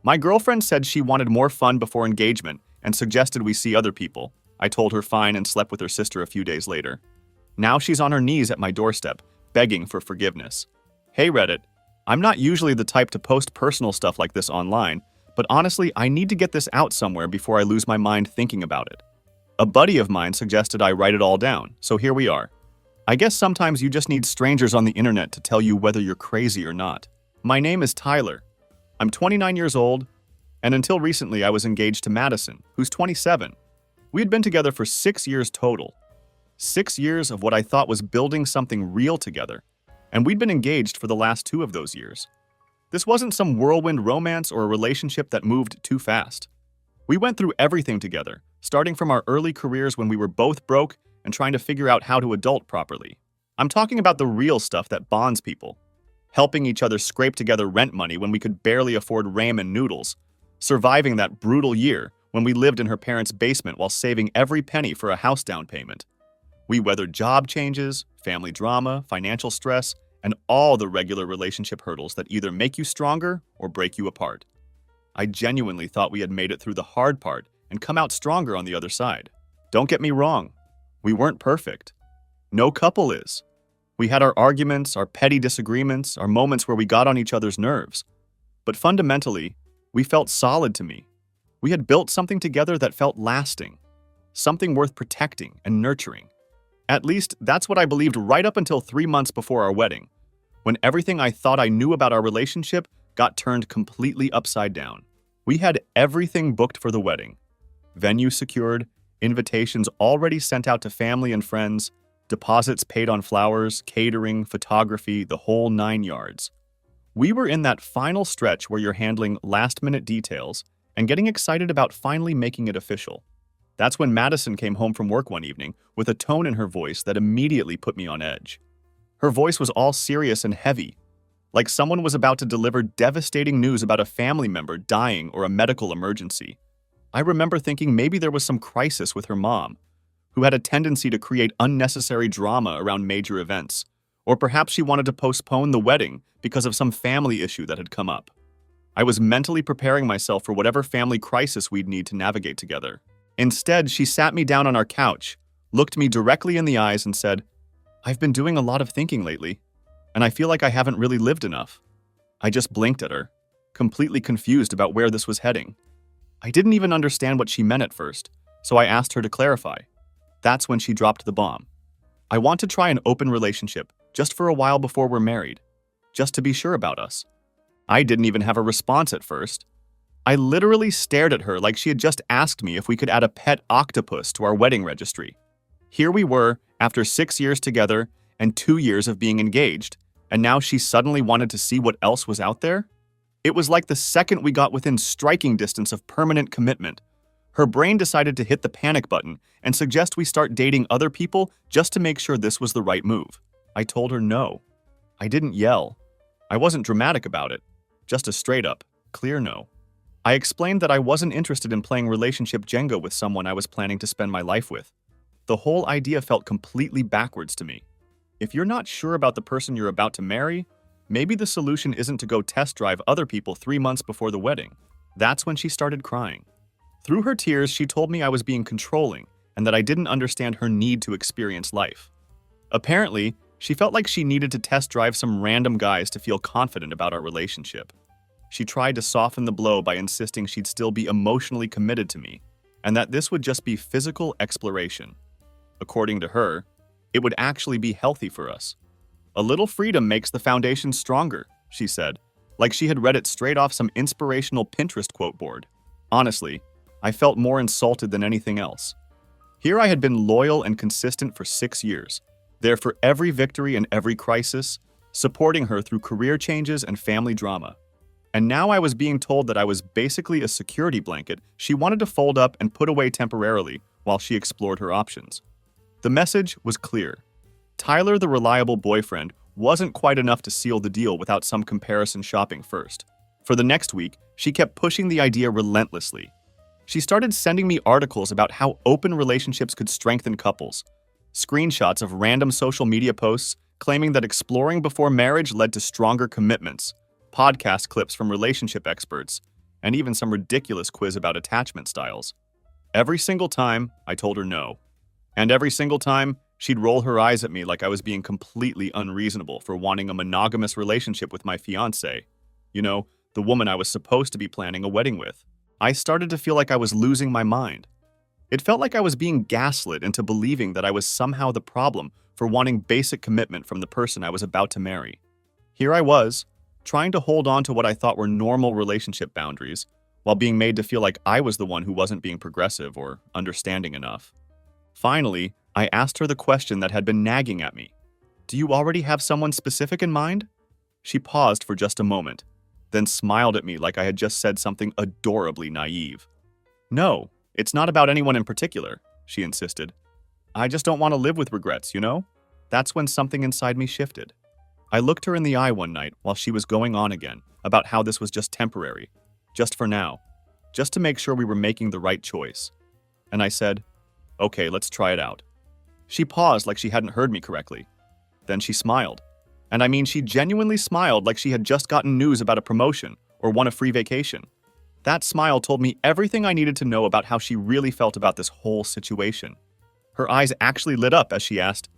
My girlfriend said she wanted more fun before engagement and suggested we see other people. I told her fine and slept with her sister a few days later. Now she's on her knees at my doorstep, begging for forgiveness. Hey Reddit, I'm not usually the type to post personal stuff like this online, but honestly, I need to get this out somewhere before I lose my mind thinking about it. A buddy of mine suggested I write it all down, so here we are. I guess sometimes you just need strangers on the internet to tell you whether you're crazy or not. My name is Tyler. I'm 29 years old, and until recently I was engaged to Madison, who's 27. We had been together for 6 years total. 6 years of what I thought was building something real together, and we'd been engaged for the last 2 of those years. This wasn't some whirlwind romance or a relationship that moved too fast. We went through everything together, starting from our early careers when we were both broke and trying to figure out how to adult properly. I'm talking about the real stuff that bonds people. Helping each other scrape together rent money when we could barely afford ramen noodles. Surviving that brutal year when we lived in her parents' basement while saving every penny for a house down payment. We weathered job changes, family drama, financial stress, and all the regular relationship hurdles that either make you stronger or break you apart. I genuinely thought we had made it through the hard part and come out stronger on the other side. Don't get me wrong, we weren't perfect. No couple is. We had our arguments, our petty disagreements, our moments where we got on each other's nerves. But fundamentally, we felt solid to me. We had built something together that felt lasting, something worth protecting and nurturing. At least, that's what I believed right up until 3 months before our wedding, when everything I thought I knew about our relationship got turned completely upside down. We had everything booked for the wedding. Venue secured, invitations already sent out to family and friends, deposits paid on flowers, catering, photography, the whole 9 yards. We were in that final stretch where you're handling last-minute details and getting excited about finally making it official. That's when Madison came home from work one evening with a tone in her voice that immediately put me on edge. Her voice was all serious and heavy, like someone was about to deliver devastating news about a family member dying or a medical emergency. I remember thinking maybe there was some crisis with her mom, who had a tendency to create unnecessary drama around major events, or perhaps she wanted to postpone the wedding because of some family issue that had come up. I was mentally preparing myself for whatever family crisis we'd need to navigate together. Instead, she sat me down on our couch, looked me directly in the eyes and said, "I've been doing a lot of thinking lately, and I feel like I haven't really lived enough." I just blinked at her, completely confused about where this was heading. I didn't even understand what she meant at first, so I asked her to clarify. That's when she dropped the bomb. "I want to try an open relationship, just for a while before we're married, just to be sure about us." I didn't even have a response at first. I literally stared at her like she had just asked me if we could add a pet octopus to our wedding registry. Here we were, after 6 years together and 2 years of being engaged, and now she suddenly wanted to see what else was out there? It was like the second we got within striking distance of permanent commitment, her brain decided to hit the panic button and suggest we start dating other people just to make sure this was the right move. I told her no. I didn't yell. I wasn't dramatic about it. Just a straight-up, clear no. I explained that I wasn't interested in playing relationship Jenga with someone I was planning to spend my life with. The whole idea felt completely backwards to me. If you're not sure about the person you're about to marry, maybe the solution isn't to go test drive other people 3 months before the wedding. That's when she started crying. Through her tears, she told me I was being controlling and that I didn't understand her need to experience life. Apparently, she felt like she needed to test drive some random guys to feel confident about our relationship. She tried to soften the blow by insisting she'd still be emotionally committed to me, and that this would just be physical exploration. According to her, it would actually be healthy for us. "A little freedom makes the foundation stronger," she said, like she had read it straight off some inspirational Pinterest quote board. Honestly, I felt more insulted than anything else. Here I had been loyal and consistent for 6 years, there for every victory and every crisis, supporting her through career changes and family drama. And now I was being told that I was basically a security blanket she wanted to fold up and put away temporarily while she explored her options. The message was clear. Tyler, the reliable boyfriend, wasn't quite enough to seal the deal without some comparison shopping first. For the next week, she kept pushing the idea relentlessly. She started sending me articles about how open relationships could strengthen couples, screenshots of random social media posts claiming that exploring before marriage led to stronger commitments, podcast clips from relationship experts, and even some ridiculous quiz about attachment styles. Every single time, I told her no. And every single time, she'd roll her eyes at me like I was being completely unreasonable for wanting a monogamous relationship with my fiancée. You know, the woman I was supposed to be planning a wedding with. I started to feel like I was losing my mind. It felt like I was being gaslit into believing that I was somehow the problem for wanting basic commitment from the person I was about to marry. Here I was, trying to hold on to what I thought were normal relationship boundaries, while being made to feel like I was the one who wasn't being progressive or understanding enough. Finally, I asked her the question that had been nagging at me. Do you already have someone specific in mind? She paused for just a moment, then smiled at me like I had just said something adorably naive. No, it's not about anyone in particular, she insisted. I just don't want to live with regrets, you know? That's when something inside me shifted. I looked her in the eye one night while she was going on again about how this was just temporary, just for now, just to make sure we were making the right choice. And I said, okay, let's try it out. She paused like she hadn't heard me correctly. Then she smiled. And I mean, she genuinely smiled like she had just gotten news about a promotion or won a free vacation. That smile told me everything I needed to know about how she really felt about this whole situation. Her eyes actually lit up as she asked,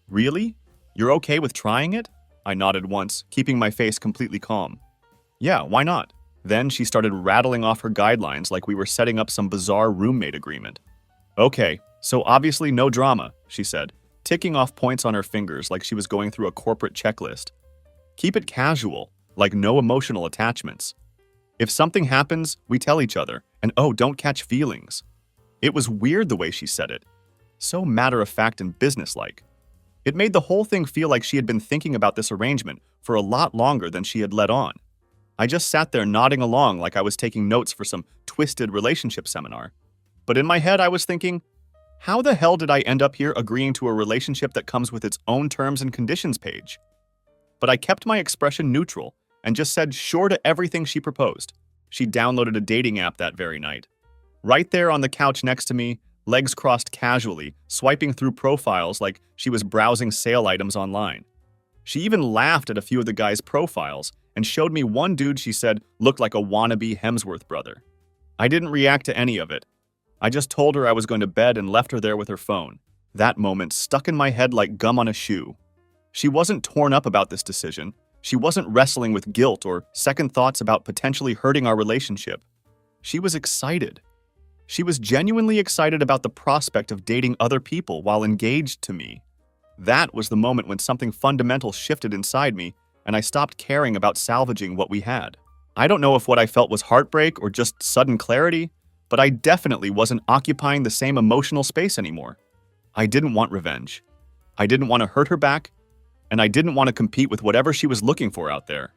Really? You're okay with trying it? I nodded once, keeping my face completely calm. Yeah, why not? Then she started rattling off her guidelines like we were setting up some bizarre roommate agreement. Okay, so obviously no drama, she said, ticking off points on her fingers like she was going through a corporate checklist. Keep it casual, like no emotional attachments. If something happens, we tell each other, and oh, don't catch feelings. It was weird the way she said it. So matter-of-fact and businesslike. It made the whole thing feel like she had been thinking about this arrangement for a lot longer than she had let on. I just sat there nodding along like I was taking notes for some twisted relationship seminar. But in my head, I was thinking, how the hell did I end up here agreeing to a relationship that comes with its own terms and conditions page? But I kept my expression neutral and just said sure to everything she proposed. She downloaded a dating app that very night. Right there on the couch next to me, legs crossed casually, swiping through profiles like she was browsing sale items online. She even laughed at a few of the guys' profiles and showed me one dude she said looked like a wannabe Hemsworth brother. I didn't react to any of it. I just told her I was going to bed and left her there with her phone. That moment stuck in my head like gum on a shoe. She wasn't torn up about this decision. She wasn't wrestling with guilt or second thoughts about potentially hurting our relationship. She was excited. She was genuinely excited about the prospect of dating other people while engaged to me. That was the moment when something fundamental shifted inside me, and I stopped caring about salvaging what we had. I don't know if what I felt was heartbreak or just sudden clarity, but I definitely wasn't occupying the same emotional space anymore. I didn't want revenge. I didn't want to hurt her back, and I didn't want to compete with whatever she was looking for out there.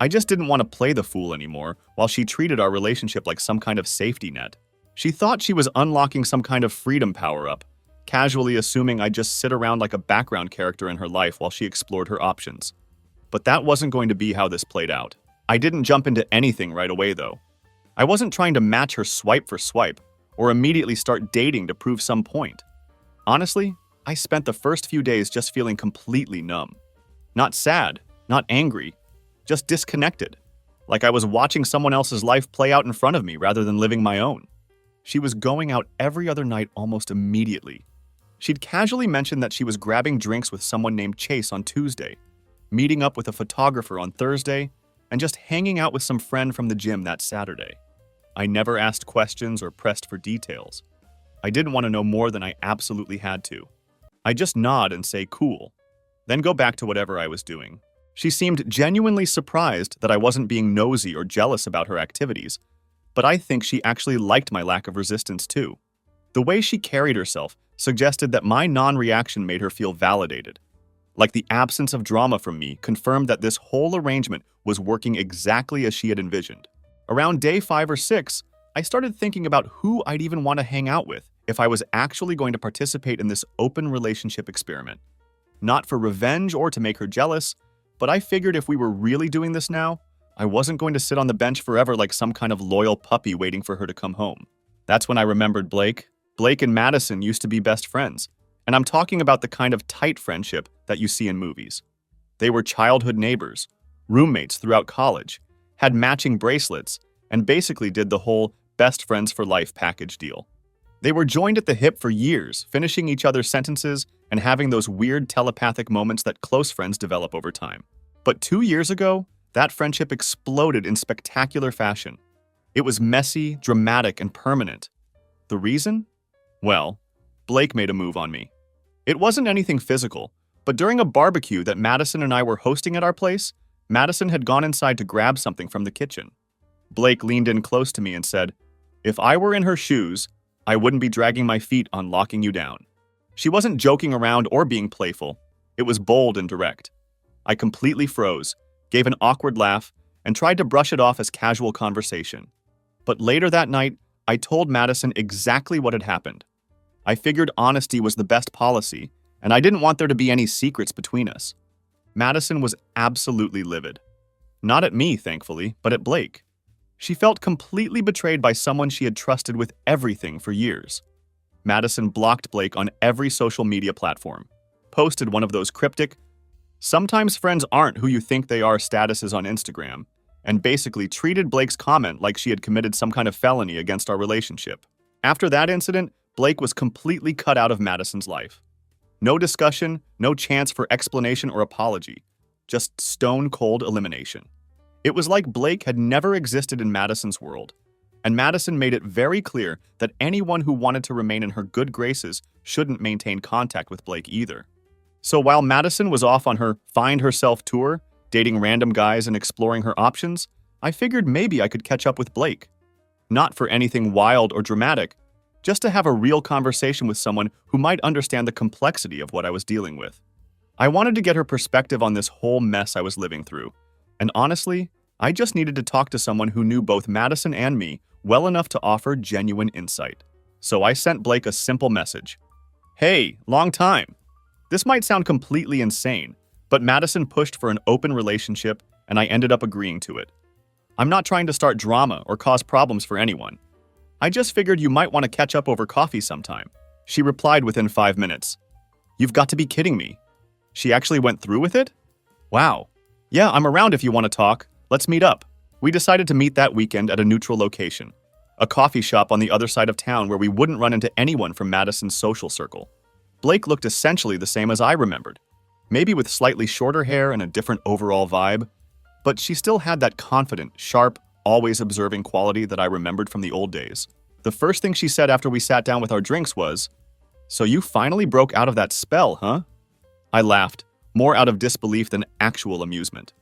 I just didn't want to play the fool anymore while she treated our relationship like some kind of safety net. She thought she was unlocking some kind of freedom power-up, casually assuming I'd just sit around like a background character in her life while she explored her options. But that wasn't going to be how this played out. I didn't jump into anything right away, though. I wasn't trying to match her swipe for swipe, or immediately start dating to prove some point. Honestly, I spent the first few days just feeling completely numb. Not sad, not angry, just disconnected, like I was watching someone else's life play out in front of me rather than living my own. She was going out every other night almost immediately. She'd casually mentioned that she was grabbing drinks with someone named Chase on Tuesday, meeting up with a photographer on Thursday, and just hanging out with some friend from the gym that Saturday. I never asked questions or pressed for details. I didn't want to know more than I absolutely had to. I just nod and say cool, then go back to whatever I was doing. She seemed genuinely surprised that I wasn't being nosy or jealous about her activities, but I think she actually liked my lack of resistance too. The way she carried herself suggested that my non-reaction made her feel validated. Like the absence of drama from me confirmed that this whole arrangement was working exactly as she had envisioned. Around day 5 or 6, I started thinking about who I'd even want to hang out with if I was actually going to participate in this open relationship experiment. Not for revenge or to make her jealous, but I figured if we were really doing this now, I wasn't going to sit on the bench forever like some kind of loyal puppy waiting for her to come home. That's when I remembered Blake. Blake and Madison used to be best friends, and I'm talking about the kind of tight friendship that you see in movies. They were childhood neighbors, roommates throughout college, had matching bracelets, and basically did the whole best friends for life package deal. They were joined at the hip for years, finishing each other's sentences and having those weird telepathic moments that close friends develop over time. But 2 years ago, that friendship exploded in spectacular fashion. It was messy, dramatic, and permanent. The reason? Well, Blake made a move on me. It wasn't anything physical, but during a barbecue that Madison and I were hosting at our place, Madison had gone inside to grab something from the kitchen. Blake leaned in close to me and said, "If I were in her shoes, I wouldn't be dragging my feet on locking you down." She wasn't joking around or being playful. It was bold and direct. I completely froze, gave an awkward laugh, and tried to brush it off as casual conversation. But later that night, I told Madison exactly what had happened. I figured honesty was the best policy, and I didn't want there to be any secrets between us. Madison was absolutely livid. Not at me, thankfully, but at Blake. She felt completely betrayed by someone she had trusted with everything for years. Madison blocked Blake on every social media platform, posted one of those cryptic, "Sometimes friends aren't who you think they are" statuses on Instagram, and basically treated Blake's comment like she had committed some kind of felony against our relationship. After that incident, Blake was completely cut out of Madison's life. No discussion, no chance for explanation or apology, just stone-cold elimination. It was like Blake had never existed in Madison's world, and Madison made it very clear that anyone who wanted to remain in her good graces shouldn't maintain contact with Blake either. So while Madison was off on her find herself tour, dating random guys and exploring her options, I figured maybe I could catch up with Blake. Not for anything wild or dramatic, just to have a real conversation with someone who might understand the complexity of what I was dealing with. I wanted to get her perspective on this whole mess I was living through, and honestly, I just needed to talk to someone who knew both Madison and me well enough to offer genuine insight. So I sent Blake a simple message. "Hey, long time." This might sound completely insane, but Madison pushed for an open relationship, and I ended up agreeing to it. I'm not trying to start drama or cause problems for anyone. I just figured you might want to catch up over coffee sometime. She replied within 5 minutes. "You've got to be kidding me." She actually went through with it? Wow. "Yeah, I'm around if you want to talk. Let's meet up." We decided to meet that weekend at a neutral location, a coffee shop on the other side of town where we wouldn't run into anyone from Madison's social circle. Blake looked essentially the same as I remembered, maybe with slightly shorter hair and a different overall vibe, but she still had that confident, sharp, always observing quality that I remembered from the old days. The first thing she said after we sat down with our drinks was, "So you finally broke out of that spell, huh?" I laughed, more out of disbelief than actual amusement.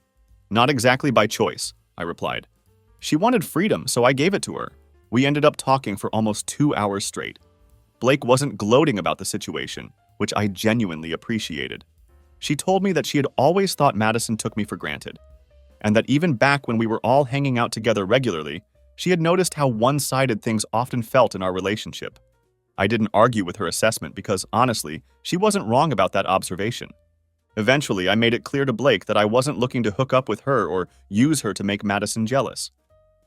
"Not exactly by choice," I replied. She wanted freedom, so I gave it to her. We ended up talking for almost 2 hours straight. Blake wasn't gloating about the situation, which I genuinely appreciated. She told me that she had always thought Madison took me for granted, and that even back when we were all hanging out together regularly, she had noticed how one-sided things often felt in our relationship. I didn't argue with her assessment because, honestly, she wasn't wrong about that observation. Eventually, I made it clear to Blake that I wasn't looking to hook up with her or use her to make Madison jealous.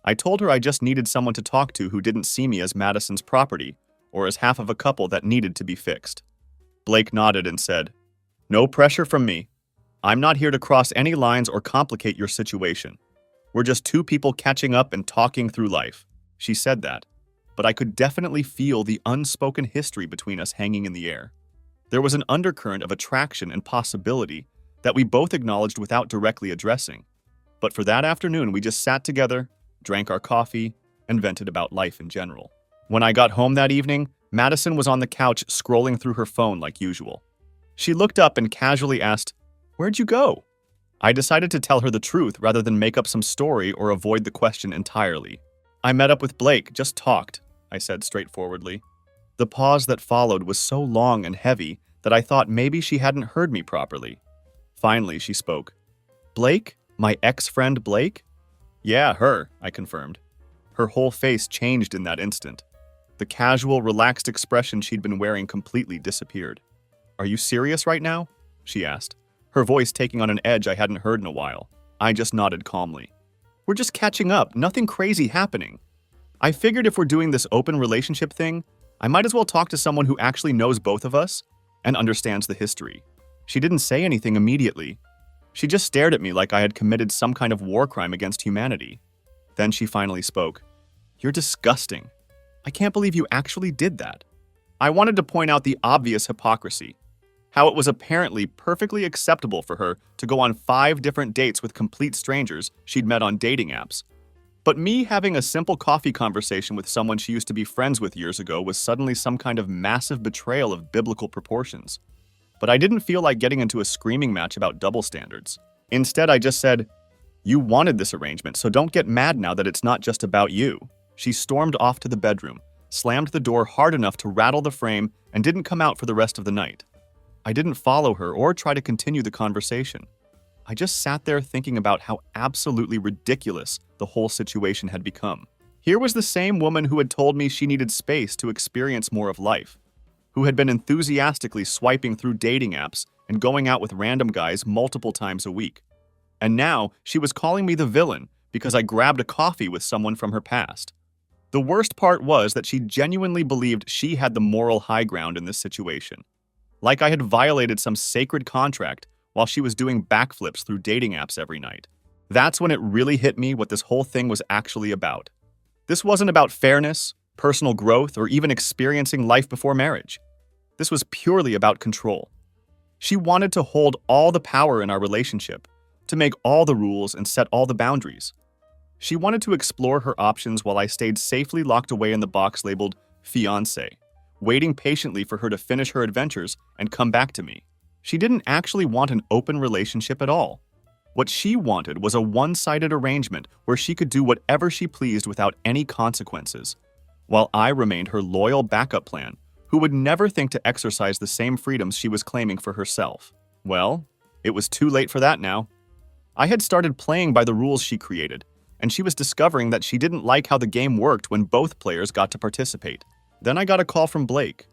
I told her I just needed someone to talk to who didn't see me as Madison's property or as half of a couple that needed to be fixed. Blake nodded and said, "No pressure from me. I'm not here to cross any lines or complicate your situation. We're just two people catching up and talking through life." She said that, but I could definitely feel the unspoken history between us hanging in the air. There was an undercurrent of attraction and possibility that we both acknowledged without directly addressing. But for that afternoon, we just sat together, drank our coffee, and vented about life in general. When I got home that evening, Madison was on the couch scrolling through her phone like usual. She looked up and casually asked, "Where'd you go?" I decided to tell her the truth rather than make up some story or avoid the question entirely. "I met up with Blake, just talked," I said straightforwardly. The pause that followed was so long and heavy that I thought maybe she hadn't heard me properly. Finally, she spoke. "Blake? My ex-friend Blake?" "Yeah, her," I confirmed. Her whole face changed in that instant. The casual, relaxed expression she'd been wearing completely disappeared. "Are you serious right now?" she asked, her voice taking on an edge I hadn't heard in a while. I just nodded calmly. "We're just catching up, nothing crazy happening. I figured if we're doing this open relationship thing, I might as well talk to someone who actually knows both of us and understands the history." She didn't say anything immediately. She just stared at me like I had committed some kind of war crime against humanity. Then she finally spoke. "You're disgusting. I can't believe you actually did that." I wanted to point out the obvious hypocrisy. How it was apparently perfectly acceptable for her to go on 5 different dates with complete strangers she'd met on dating apps. But me having a simple coffee conversation with someone she used to be friends with years ago was suddenly some kind of massive betrayal of biblical proportions. But I didn't feel like getting into a screaming match about double standards. Instead, I just said, "You wanted this arrangement, so don't get mad now that it's not just about you." She stormed off to the bedroom, slammed the door hard enough to rattle the frame, and didn't come out for the rest of the night. I didn't follow her or try to continue the conversation. I just sat there thinking about how absolutely ridiculous the whole situation had become. Here was the same woman who had told me she needed space to experience more of life, who had been enthusiastically swiping through dating apps and going out with random guys multiple times a week. And now she was calling me the villain because I grabbed a coffee with someone from her past. The worst part was that she genuinely believed she had the moral high ground in this situation. Like I had violated some sacred contract while she was doing backflips through dating apps every night. That's when it really hit me what this whole thing was actually about. This wasn't about fairness, personal growth, or even experiencing life before marriage. This was purely about control. She wanted to hold all the power in our relationship, to make all the rules and set all the boundaries. She wanted to explore her options while I stayed safely locked away in the box labeled fiancé, waiting patiently for her to finish her adventures and come back to me. She didn't actually want an open relationship at all. What she wanted was a one-sided arrangement where she could do whatever she pleased without any consequences, while I remained her loyal backup plan, who would never think to exercise the same freedoms she was claiming for herself. Well, it was too late for that now. I had started playing by the rules she created, and she was discovering that she didn't like how the game worked when both players got to participate. Then I got a call from Blake.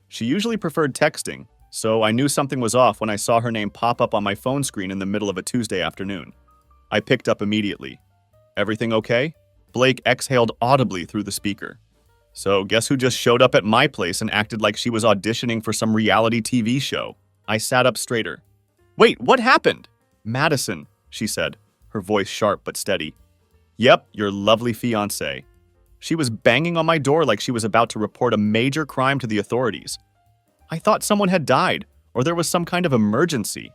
She usually preferred texting, so I knew something was off when I saw her name pop up on my phone screen in the middle of a Tuesday afternoon. I picked up immediately. "Everything okay?" Blake exhaled audibly through the speaker. "So guess who just showed up at my place and acted like she was auditioning for some reality TV show?" I sat up straighter. "Wait, what happened?" "Madison," she said, her voice sharp but steady. "Yep, your lovely fiancé. She was banging on my door like she was about to report a major crime to the authorities. I thought someone had died, or there was some kind of emergency."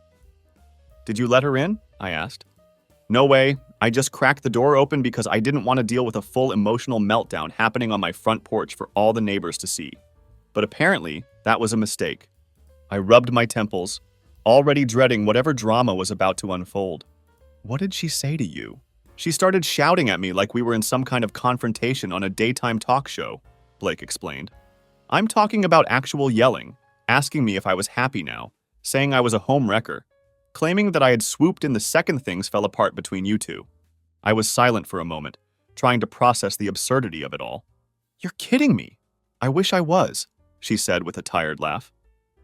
"Did you let her in?" I asked. "No way. I just cracked the door open because I didn't want to deal with a full emotional meltdown happening on my front porch for all the neighbors to see. But apparently, that was a mistake." I rubbed my temples, already dreading whatever drama was about to unfold. "What did she say to you?" "She started shouting at me like we were in some kind of confrontation on a daytime talk show," Blake explained. "I'm talking about actual yelling, asking me if I was happy now, saying I was a home wrecker, claiming that I had swooped in the second things fell apart between you two." I was silent for a moment, trying to process the absurdity of it all. "You're kidding me." "I wish I was," she said with a tired laugh.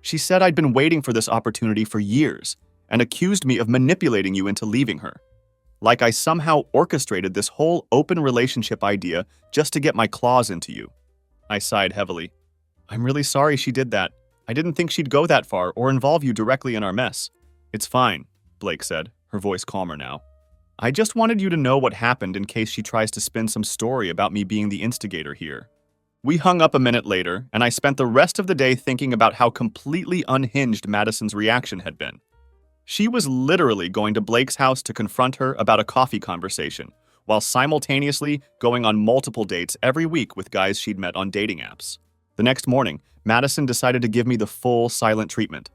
"She said I'd been waiting for this opportunity for years and accused me of manipulating you into leaving her. Like I somehow orchestrated this whole open relationship idea just to get my claws into you." I sighed heavily. "I'm really sorry she did that. I didn't think she'd go that far or involve you directly in our mess." "It's fine," Blake said, her voice calmer now. "I just wanted you to know what happened in case she tries to spin some story about me being the instigator here." We hung up a minute later, and I spent the rest of the day thinking about how completely unhinged Madison's reaction had been. She was literally going to Blake's house to confront her about a coffee conversation, while simultaneously going on multiple dates every week with guys she'd met on dating apps. The next morning, Madison decided to give me the full silent treatment.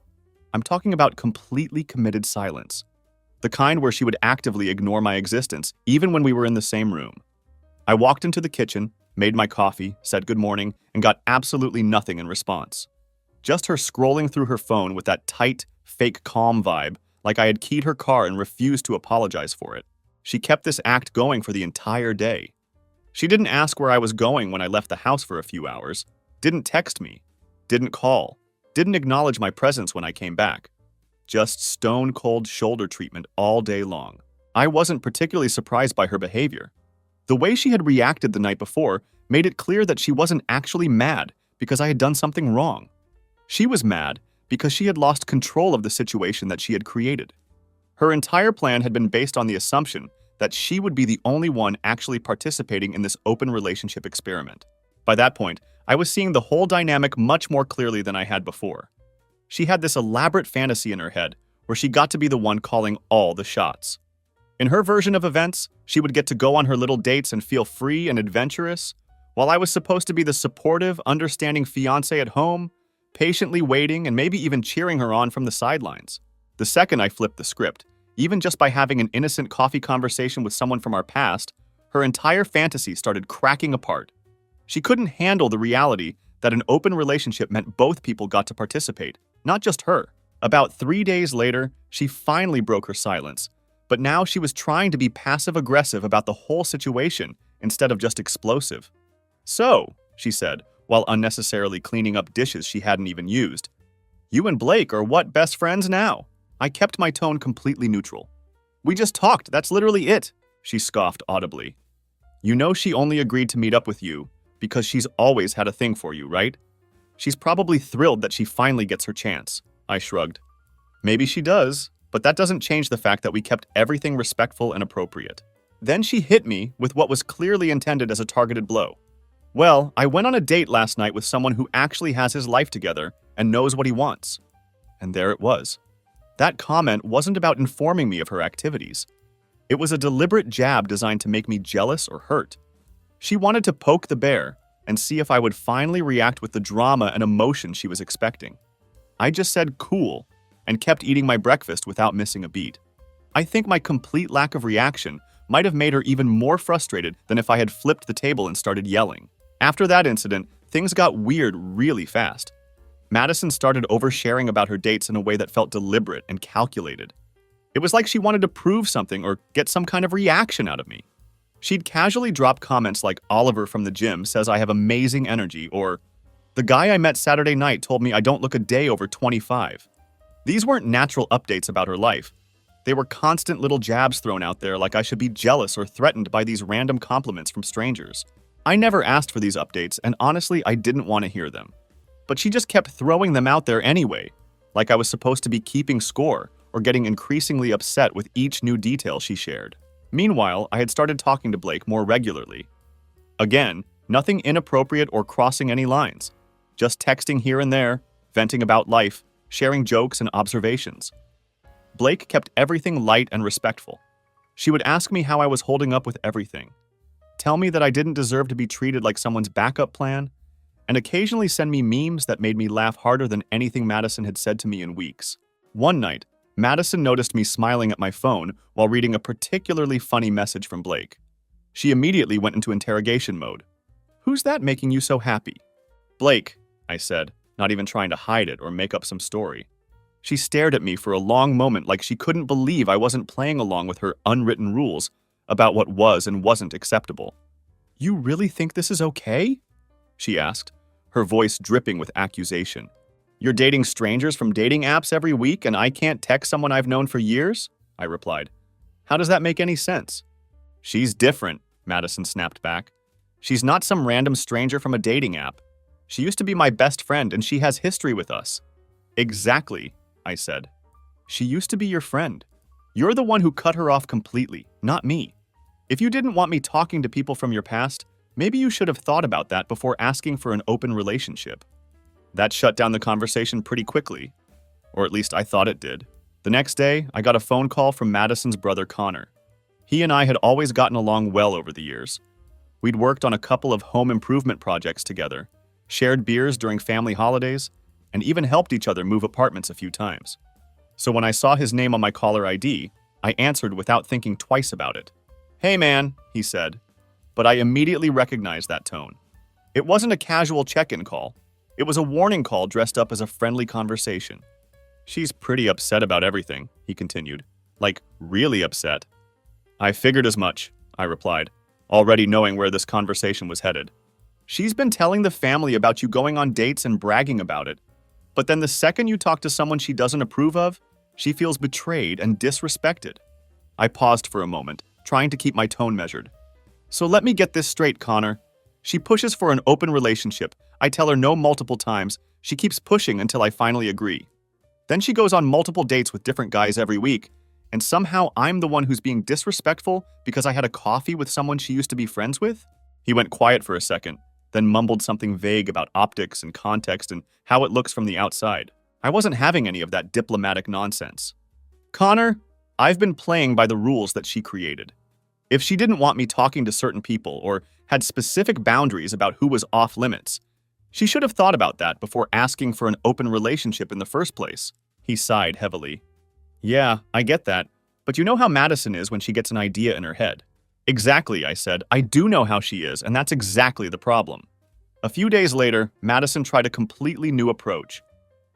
I'm talking about completely committed silence. The kind where she would actively ignore my existence, even when we were in the same room. I walked into the kitchen, made my coffee, said good morning, and got absolutely nothing in response. Just her scrolling through her phone with that tight, fake calm vibe, like I had keyed her car and refused to apologize for it. She kept this act going for the entire day. She didn't ask where I was going when I left the house for a few hours, didn't text me, didn't call, didn't acknowledge my presence when I came back. Just stone-cold shoulder treatment all day long. I wasn't particularly surprised by her behavior. The way she had reacted the night before made it clear that she wasn't actually mad because I had done something wrong. She was mad because she had lost control of the situation that she had created. Her entire plan had been based on the assumption that she would be the only one actually participating in this open relationship experiment. By that point, I was seeing the whole dynamic much more clearly than I had before. She had this elaborate fantasy in her head where she got to be the one calling all the shots. In her version of events, she would get to go on her little dates and feel free and adventurous, while I was supposed to be the supportive, understanding fiancé at home, patiently waiting and maybe even cheering her on from the sidelines. The second I flipped the script, even just by having an innocent coffee conversation with someone from our past, her entire fantasy started cracking apart. She couldn't handle the reality that an open relationship meant both people got to participate, not just her. About 3 days later, she finally broke her silence, but now she was trying to be passive-aggressive about the whole situation instead of just explosive. "So," she said, while unnecessarily cleaning up dishes she hadn't even used, "you and Blake are what, best friends now?" I kept my tone completely neutral. "We just talked, that's literally it," she scoffed audibly. "You know she only agreed to meet up with you because she's always had a thing for you, right? She's probably thrilled that she finally gets her chance." I shrugged. "Maybe she does, but that doesn't change the fact that we kept everything respectful and appropriate." Then she hit me with what was clearly intended as a targeted blow. "Well, I went on a date last night with someone who actually has his life together and knows what he wants." And there it was. That comment wasn't about informing me of her activities. It was a deliberate jab designed to make me jealous or hurt. She wanted to poke the bear and see if I would finally react with the drama and emotion she was expecting. I just said cool and kept eating my breakfast without missing a beat. I think my complete lack of reaction might have made her even more frustrated than if I had flipped the table and started yelling. After that incident, things got weird really fast. Madison started oversharing about her dates in a way that felt deliberate and calculated. It was like she wanted to prove something or get some kind of reaction out of me. She'd casually drop comments like Oliver from the gym says I have amazing energy, or the guy I met Saturday night told me I don't look a day over 25. These weren't natural updates about her life. They were constant little jabs thrown out there like I should be jealous or threatened by these random compliments from strangers. I never asked for these updates, and honestly, I didn't want to hear them. But she just kept throwing them out there anyway, like I was supposed to be keeping score or getting increasingly upset with each new detail she shared. Meanwhile, I had started talking to Blake more regularly. Again, nothing inappropriate or crossing any lines. Just texting here and there, venting about life, sharing jokes and observations. Blake kept everything light and respectful. She would ask me how I was holding up with everything, tell me that I didn't deserve to be treated like someone's backup plan, and occasionally send me memes that made me laugh harder than anything Madison had said to me in weeks. One night, Madison noticed me smiling at my phone while reading a particularly funny message from Blake. She immediately went into interrogation mode. "Who's that making you so happy?" "Blake," I said, not even trying to hide it or make up some story. She stared at me for a long moment like she couldn't believe I wasn't playing along with her unwritten rules about what was and wasn't acceptable. "You really think this is okay?" she asked, her voice dripping with accusation. "You're dating strangers from dating apps every week and I can't text someone I've known for years?" I replied. "How does that make any sense?" "She's different," Madison snapped back. "She's not some random stranger from a dating app. She used to be my best friend and she has history with us." "Exactly," I said. "She used to be your friend. You're the one who cut her off completely, not me. If you didn't want me talking to people from your past, maybe you should have thought about that before asking for an open relationship." That shut down the conversation pretty quickly, or at least I thought it did. The next day, I got a phone call from Madison's brother Connor. He and I had always gotten along well over the years. We'd worked on a couple of home improvement projects together, shared beers during family holidays, and even helped each other move apartments a few times. So when I saw his name on my caller ID, I answered without thinking twice about it. "Hey man," he said, but I immediately recognized that tone. It wasn't a casual check-in call. It was a warning call dressed up as a friendly conversation. "She's pretty upset about everything," he continued. "Like, really upset." "I figured as much," I replied, already knowing where this conversation was headed. "She's been telling the family about you going on dates and bragging about it. But then the second you talk to someone she doesn't approve of, she feels betrayed and disrespected." I paused for a moment, trying to keep my tone measured. "So let me get this straight, Connor. She pushes for an open relationship. I tell her no multiple times. She keeps pushing until I finally agree. Then she goes on multiple dates with different guys every week, And somehow I'm the one who's being disrespectful because I had a coffee with someone she used to be friends with? He went quiet for a second, then mumbled something vague about optics and context and how it looks from the outside. I wasn't having any of that diplomatic nonsense. Connor, I've been playing by the rules that she created. If she didn't want me talking to certain people or had specific boundaries about who was off limits, she should have thought about that before asking for an open relationship in the first place. He sighed heavily. Yeah, I get that, but you know how Madison is when she gets an idea in her head. Exactly, I said. I do know how she is, and that's exactly the problem. A few days later, Madison tried a completely new approach.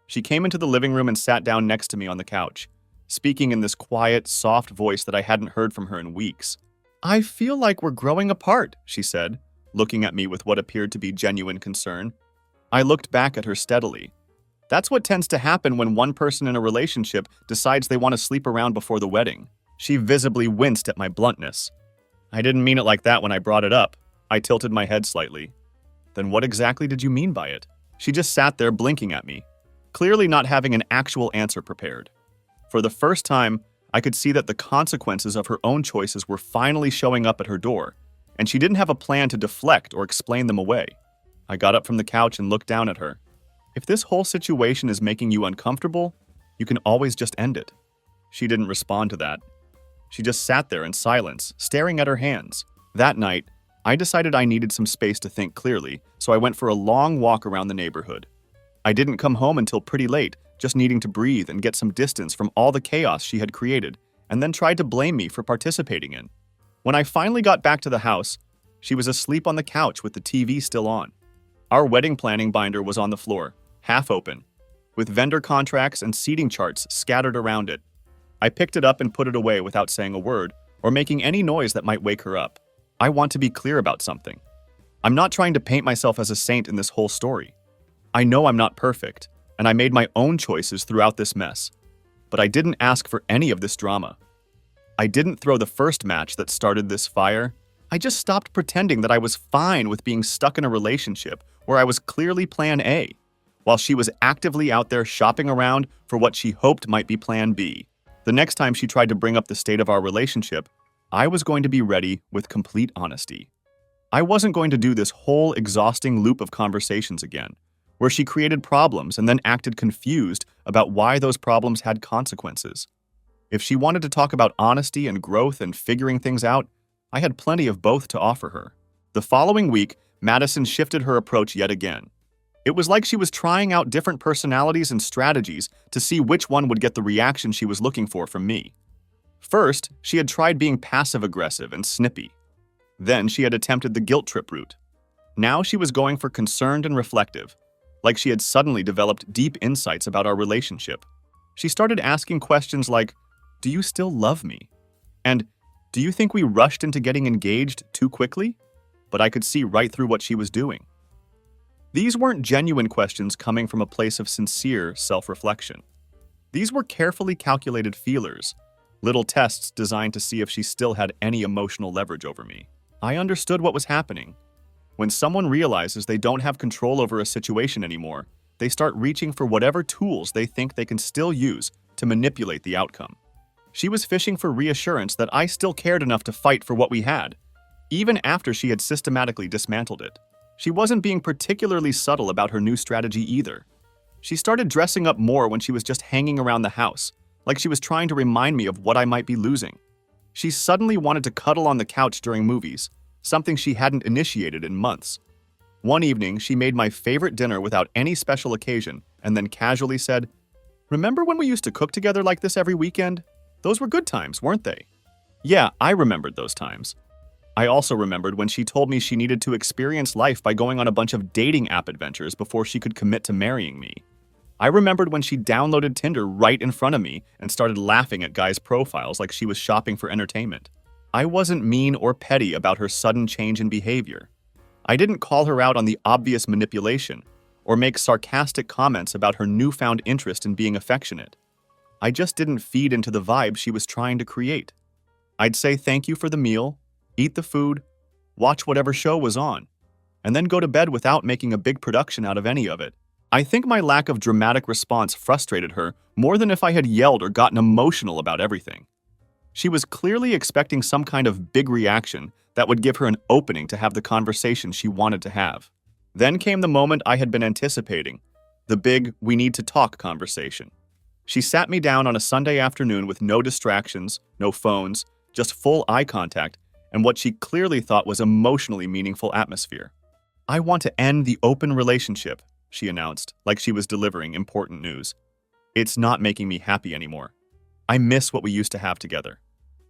She came into the living room and sat down next to me on the couch, speaking in this quiet, soft voice that I hadn't heard from her in weeks. I feel like we're growing apart, she said, looking at me with what appeared to be genuine concern. I looked back at her steadily. That's what tends to happen when one person in a relationship decides they want to sleep around before the wedding. She visibly winced at my bluntness. I didn't mean it like that when I brought it up. I tilted my head slightly. Then what exactly did you mean by it? She just sat there blinking at me, clearly not having an actual answer prepared. For the first time, I could see that the consequences of her own choices were finally showing up at her door, and she didn't have a plan to deflect or explain them away. I got up from the couch and looked down at her. If this whole situation is making you uncomfortable, you can always just end it. She didn't respond to that. She just sat there in silence, staring at her hands. That night, I decided I needed some space to think clearly, so I went for a long walk around the neighborhood. I didn't come home until pretty late, just needing to breathe and get some distance from all the chaos she had created, and then tried to blame me for participating in. When I finally got back to the house, she was asleep on the couch with the TV still on. Our wedding planning binder was on the floor, half open, with vendor contracts and seating charts scattered around it. I picked it up and put it away without saying a word or making any noise that might wake her up. I want to be clear about something. I'm not trying to paint myself as a saint in this whole story. I know I'm not perfect, and I made my own choices throughout this mess. But I didn't ask for any of this drama. I didn't throw the first match that started this fire. I just stopped pretending that I was fine with being stuck in a relationship where I was clearly plan A, while she was actively out there shopping around for what she hoped might be plan B. The next time she tried to bring up the state of our relationship, I was going to be ready with complete honesty. I wasn't going to do this whole exhausting loop of conversations again, where she created problems and then acted confused about why those problems had consequences. If she wanted to talk about honesty and growth and figuring things out, I had plenty of both to offer her. The following week, Madison shifted her approach yet again. It was like she was trying out different personalities and strategies to see which one would get the reaction she was looking for from me. First, she had tried being passive-aggressive and snippy. Then she had attempted the guilt trip route. Now she was going for concerned and reflective, like she had suddenly developed deep insights about our relationship. She started asking questions like, "Do you still love me?" And "Do you think we rushed into getting engaged too quickly?" But I could see right through what she was doing. These weren't genuine questions coming from a place of sincere self-reflection. These were carefully calculated feelers, little tests designed to see if she still had any emotional leverage over me. I understood what was happening. When someone realizes they don't have control over a situation anymore, they start reaching for whatever tools they think they can still use to manipulate the outcome. She was fishing for reassurance that I still cared enough to fight for what we had, even after she had systematically dismantled it. She wasn't being particularly subtle about her new strategy either. She started dressing up more when she was just hanging around the house, like she was trying to remind me of what I might be losing. She suddenly wanted to cuddle on the couch during movies, something she hadn't initiated in months. One evening, she made my favorite dinner without any special occasion and then casually said, "Remember when we used to cook together like this every weekend? Those were good times, weren't they?" Yeah, I remembered those times. I also remembered when she told me she needed to experience life by going on a bunch of dating app adventures before she could commit to marrying me. I remembered when she downloaded Tinder right in front of me and started laughing at guys' profiles like she was shopping for entertainment. I wasn't mean or petty about her sudden change in behavior. I didn't call her out on the obvious manipulation or make sarcastic comments about her newfound interest in being affectionate. I just didn't feed into the vibe she was trying to create. I'd say thank you for the meal, eat the food, watch whatever show was on, and then go to bed without making a big production out of any of it. I think my lack of dramatic response frustrated her more than if I had yelled or gotten emotional about everything. She was clearly expecting some kind of big reaction that would give her an opening to have the conversation she wanted to have. Then came the moment I had been anticipating, the big "we need to talk" conversation. She sat me down on a Sunday afternoon with no distractions, no phones, just full eye contact, and what she clearly thought was emotionally meaningful atmosphere. "I want to end the open relationship," she announced, like she was delivering important news. "It's not making me happy anymore. I miss what we used to have together."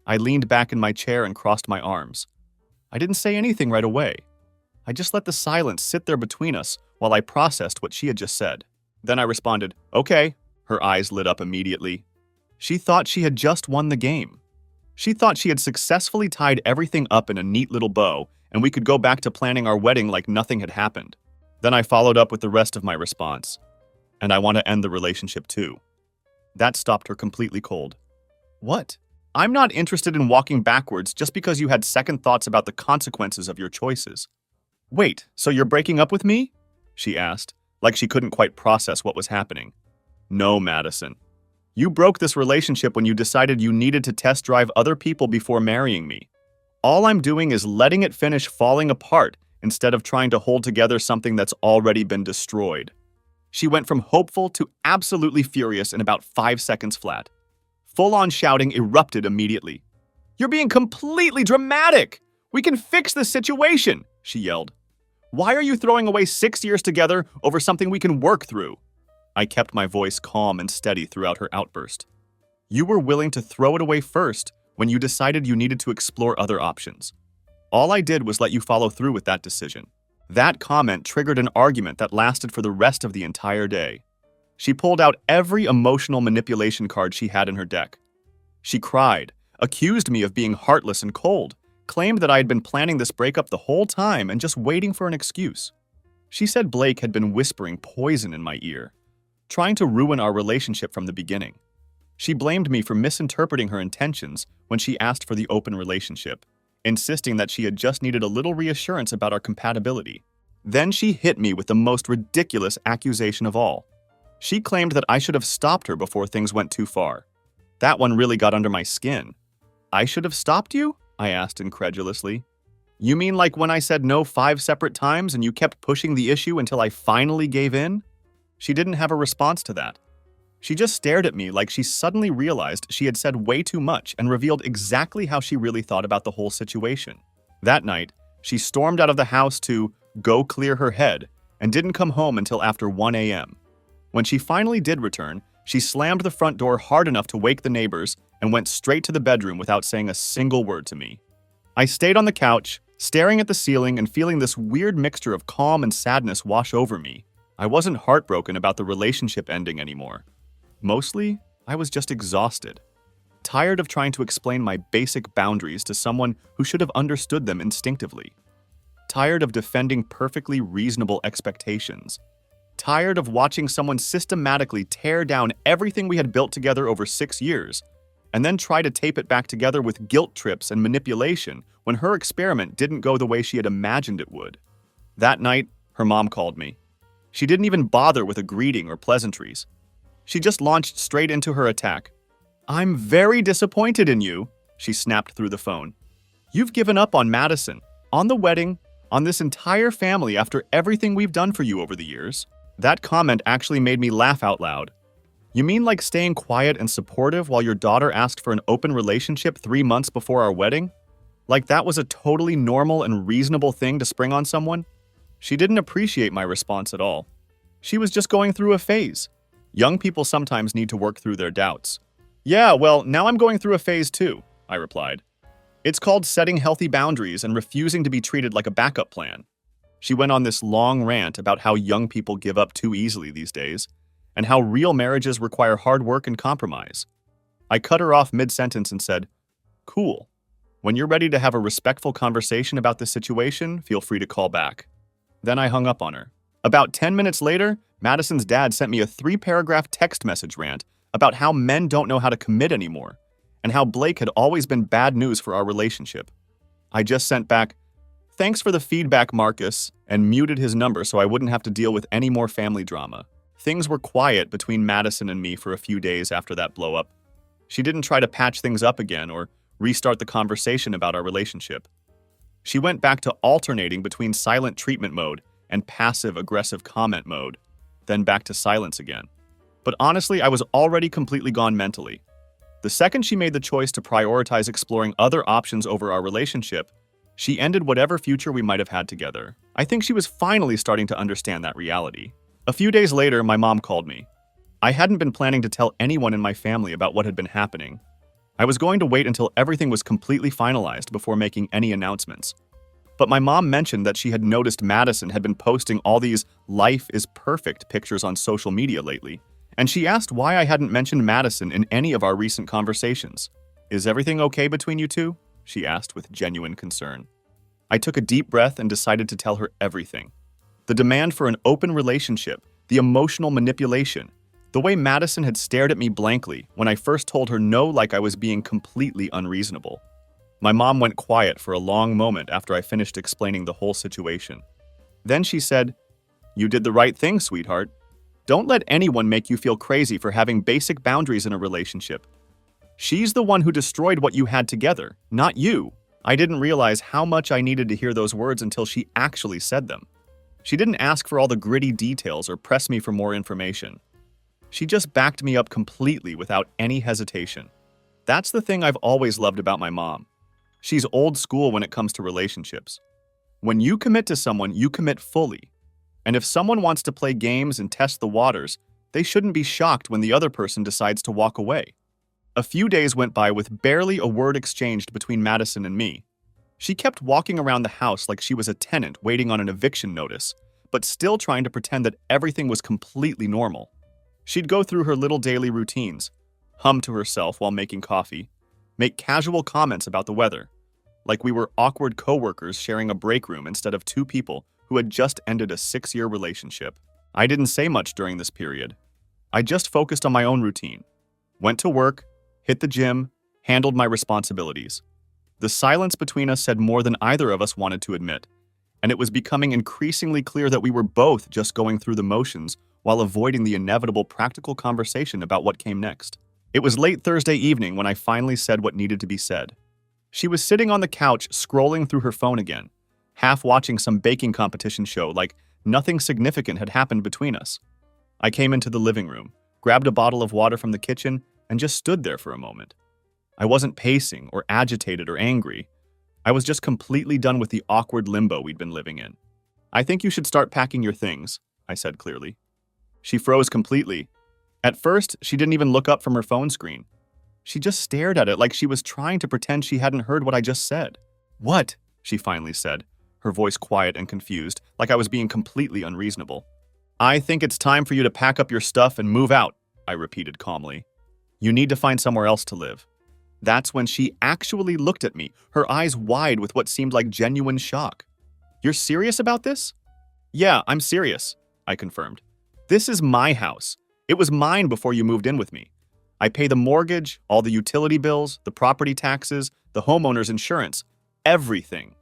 I leaned back in my chair and crossed my arms. I didn't say anything right away. I just let the silence sit there between us while I processed what she had just said. Then I responded, "Okay." Her eyes lit up immediately. She thought she had just won the game. She thought she had successfully tied everything up in a neat little bow, and we could go back to planning our wedding like nothing had happened. Then I followed up with the rest of my response. "And I want to end the relationship too." That stopped her completely cold. "What? I'm not interested in walking backwards just because you had second thoughts about the consequences of your choices." "Wait, so you're breaking up with me?" she asked, like she couldn't quite process what was happening. "No, Madison. You broke this relationship when you decided you needed to test drive other people before marrying me. All I'm doing is letting it finish falling apart instead of trying to hold together something that's already been destroyed." She went from hopeful to absolutely furious in about 5 seconds flat. Full-on shouting erupted immediately. "You're being completely dramatic! We can fix this situation!" she yelled. "Why are you throwing away 6 years together over something we can work through?" I kept my voice calm and steady throughout her outburst. "You were willing to throw it away first when you decided you needed to explore other options. All I did was let you follow through with that decision." That comment triggered an argument that lasted for the rest of the entire day. She pulled out every emotional manipulation card she had in her deck. She cried, accused me of being heartless and cold, claimed that I had been planning this breakup the whole time and just waiting for an excuse. She said Blake had been whispering poison in my ear, trying to ruin our relationship from the beginning. She blamed me for misinterpreting her intentions when she asked for the open relationship, insisting that she had just needed a little reassurance about our compatibility. Then she hit me with the most ridiculous accusation of all. She claimed that I should have stopped her before things went too far. That one really got under my skin. "I should have stopped you?" I asked incredulously. "You mean like when I said no 5 separate times and you kept pushing the issue until I finally gave in?" She didn't have a response to that. She just stared at me like she suddenly realized she had said way too much and revealed exactly how she really thought about the whole situation. That night, she stormed out of the house to go clear her head and didn't come home until after 1 a.m. When she finally did return, she slammed the front door hard enough to wake the neighbors and went straight to the bedroom without saying a single word to me. I stayed on the couch, staring at the ceiling and feeling this weird mixture of calm and sadness wash over me. I wasn't heartbroken about the relationship ending anymore. Mostly, I was just exhausted. Tired of trying to explain my basic boundaries to someone who should have understood them instinctively. Tired of defending perfectly reasonable expectations. Tired of watching someone systematically tear down everything we had built together over 6 years, and then try to tape it back together with guilt trips and manipulation when her experiment didn't go the way she had imagined it would. That night, her mom called me. She didn't even bother with a greeting or pleasantries. She just launched straight into her attack. "I'm very disappointed in you," she snapped through the phone. "You've given up on Madison, on the wedding, on this entire family after everything we've done for you over the years." That comment actually made me laugh out loud. "You mean like staying quiet and supportive while your daughter asked for an open relationship 3 months before our wedding? Like that was a totally normal and reasonable thing to spring on someone?" She didn't appreciate my response at all. She was just going through a phase. Young people sometimes need to work through their doubts. "Yeah, well, now I'm going through a phase too," I replied. "It's called setting healthy boundaries and refusing to be treated like a backup plan." She went on this long rant about how young people give up too easily these days, and how real marriages require hard work and compromise. I cut her off mid-sentence and said, "Cool. When you're ready to have a respectful conversation about this situation, feel free to call back." Then I hung up on her. About 10 minutes later, Madison's dad sent me a 3-paragraph text message rant about how men don't know how to commit anymore, and how Blake had always been bad news for our relationship. I just sent back, "Thanks for the feedback, Marcus," and muted his number so I wouldn't have to deal with any more family drama. Things were quiet between Madison and me for a few days after that blow-up. She didn't try to patch things up again or restart the conversation about our relationship. She went back to alternating between silent treatment mode and passive-aggressive comment mode, then back to silence again. But honestly, I was already completely gone mentally. The second she made the choice to prioritize exploring other options over our relationship, she ended whatever future we might have had together. I think she was finally starting to understand that reality. A few days later, my mom called me. I hadn't been planning to tell anyone in my family about what had been happening. I was going to wait until everything was completely finalized before making any announcements. But my mom mentioned that she had noticed Madison had been posting all these life is perfect pictures on social media lately, and she asked why I hadn't mentioned Madison in any of our recent conversations. "Is everything okay between you two?" she asked with genuine concern. I took a deep breath and decided to tell her everything. The demand for an open relationship, the emotional manipulation, the way Madison had stared at me blankly when I first told her no like I was being completely unreasonable. My mom went quiet for a long moment after I finished explaining the whole situation. Then she said, "You did the right thing, sweetheart. Don't let anyone make you feel crazy for having basic boundaries in a relationship. She's the one who destroyed what you had together, not you." I didn't realize how much I needed to hear those words until she actually said them. She didn't ask for all the gritty details or press me for more information. She just backed me up completely without any hesitation. That's the thing I've always loved about my mom. She's old school when it comes to relationships. When you commit to someone, you commit fully. And if someone wants to play games and test the waters, they shouldn't be shocked when the other person decides to walk away. A few days went by with barely a word exchanged between Madison and me. She kept walking around the house like she was a tenant waiting on an eviction notice, but still trying to pretend that everything was completely normal. She'd go through her little daily routines, hum to herself while making coffee, make casual comments about the weather, like we were awkward coworkers sharing a break room instead of two people who had just ended a 6-year relationship. I didn't say much during this period. I just focused on my own routine, went to work, hit the gym, handled my responsibilities. The silence between us said more than either of us wanted to admit, and it was becoming increasingly clear that we were both just going through the motions while avoiding the inevitable practical conversation about what came next. It was late Thursday evening when I finally said what needed to be said. She was sitting on the couch scrolling through her phone again, half watching some baking competition show like nothing significant had happened between us. I came into the living room, grabbed a bottle of water from the kitchen, and just stood there for a moment. I wasn't pacing or agitated or angry. I was just completely done with the awkward limbo we'd been living in. "I think you should start packing your things," I said clearly. She froze completely. At first, she didn't even look up from her phone screen. She just stared at it like she was trying to pretend she hadn't heard what I just said. "What?" she finally said, her voice quiet and confused, like I was being completely unreasonable. "I think it's time for you to pack up your stuff and move out," I repeated calmly. "You need to find somewhere else to live." That's when she actually looked at me, her eyes wide with what seemed like genuine shock. "You're serious about this?" "Yeah, I'm serious," I confirmed. "This is my house. It was mine before you moved in with me. I pay the mortgage, all the utility bills, the property taxes, the homeowner's insurance, everything.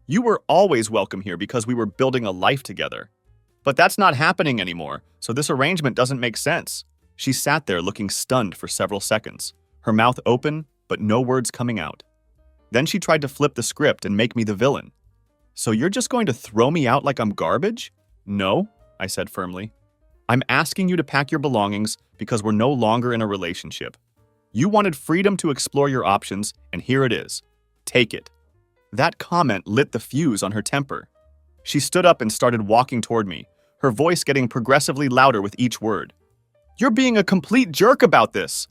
You were always welcome here because we were building a life together. But that's not happening anymore, so this arrangement doesn't make sense." She sat there looking stunned for several seconds, her mouth open, but no words coming out. Then she tried to flip the script and make me the villain. "So you're just going to throw me out like I'm garbage?" "No," I said firmly. "I'm asking you to pack your belongings because we're no longer in a relationship. You wanted freedom to explore your options, and here it is. Take it." That comment lit the fuse on her temper. She stood up and started walking toward me, her voice getting progressively louder with each word. "You're being a complete jerk about this.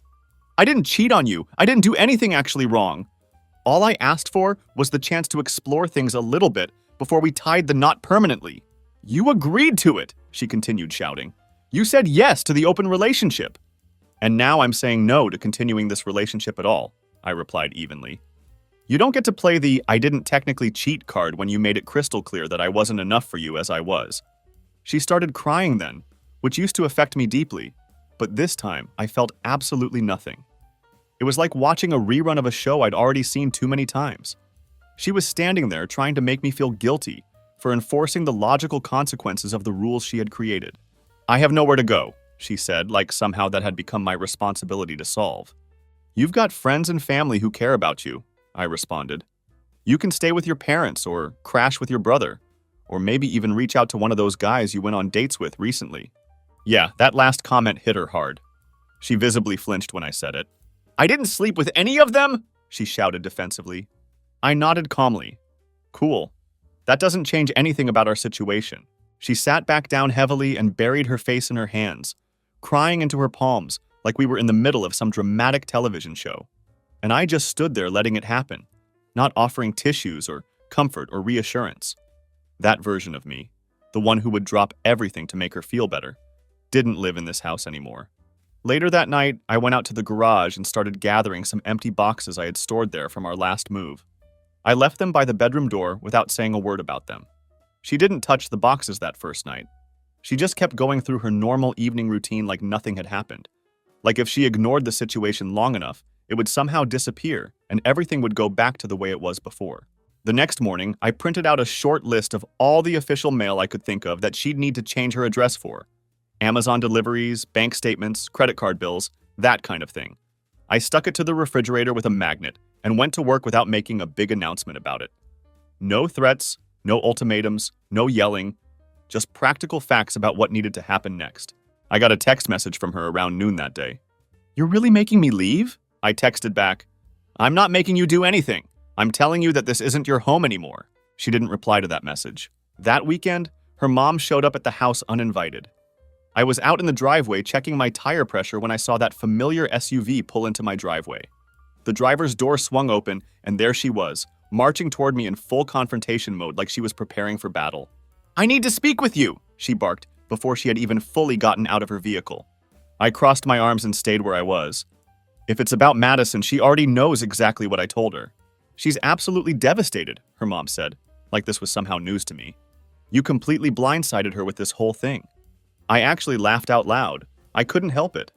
I didn't cheat on you. I didn't do anything actually wrong. All I asked for was the chance to explore things a little bit before we tied the knot permanently. You agreed to it," she continued shouting. "You said yes to the open relationship. And now I'm saying no to continuing this relationship at all," I replied evenly. "You don't get to play the 'I didn't technically cheat' card when you made it crystal clear that I wasn't enough for you as I was." She started crying then, which used to affect me deeply, but this time I felt absolutely nothing. It was like watching a rerun of a show I'd already seen too many times. She was standing there trying to make me feel guilty for enforcing the logical consequences of the rules she had created. "I have nowhere to go," she said, like somehow that had become my responsibility to solve. You've got friends and family who care about you, I responded. You can stay with your parents or crash with your brother, or maybe even reach out to one of those guys you went on dates with recently. Yeah, that last comment hit her hard. She visibly flinched when I said it. I didn't sleep with any of them, she shouted defensively. I nodded calmly. Cool. That doesn't change anything about our situation. She sat back down heavily and buried her face in her hands, crying into her palms like we were in the middle of some dramatic television show. And I just stood there letting it happen, not offering tissues or comfort or reassurance. That version of me, the one who would drop everything to make her feel better, didn't live in this house anymore. Later that night, I went out to the garage and started gathering some empty boxes I had stored there from our last move. I left them by the bedroom door without saying a word about them. She didn't touch the boxes that first night. She just kept going through her normal evening routine like nothing had happened. Like if she ignored the situation long enough, it would somehow disappear and everything would go back to the way it was before. The next morning, I printed out a short list of all the official mail I could think of that she'd need to change her address for. Amazon deliveries, bank statements, credit card bills, that kind of thing. I stuck it to the refrigerator with a magnet and went to work without making a big announcement about it. No threats, no ultimatums, no yelling, just practical facts about what needed to happen next. I got a text message from her around noon that day. You're really making me leave? I texted back. I'm not making you do anything. I'm telling you that this isn't your home anymore. She didn't reply to that message. That weekend, her mom showed up at the house uninvited. I was out in the driveway checking my tire pressure when I saw that familiar SUV pull into my driveway. The driver's door swung open, and there she was, marching toward me in full confrontation mode like she was preparing for battle. I need to speak with you, she barked before she had even fully gotten out of her vehicle. I crossed my arms and stayed where I was. If it's about Madison, she already knows exactly what I told her. She's absolutely devastated, her mom said, like this was somehow news to me. You completely blindsided her with this whole thing. I actually laughed out loud. I couldn't help it.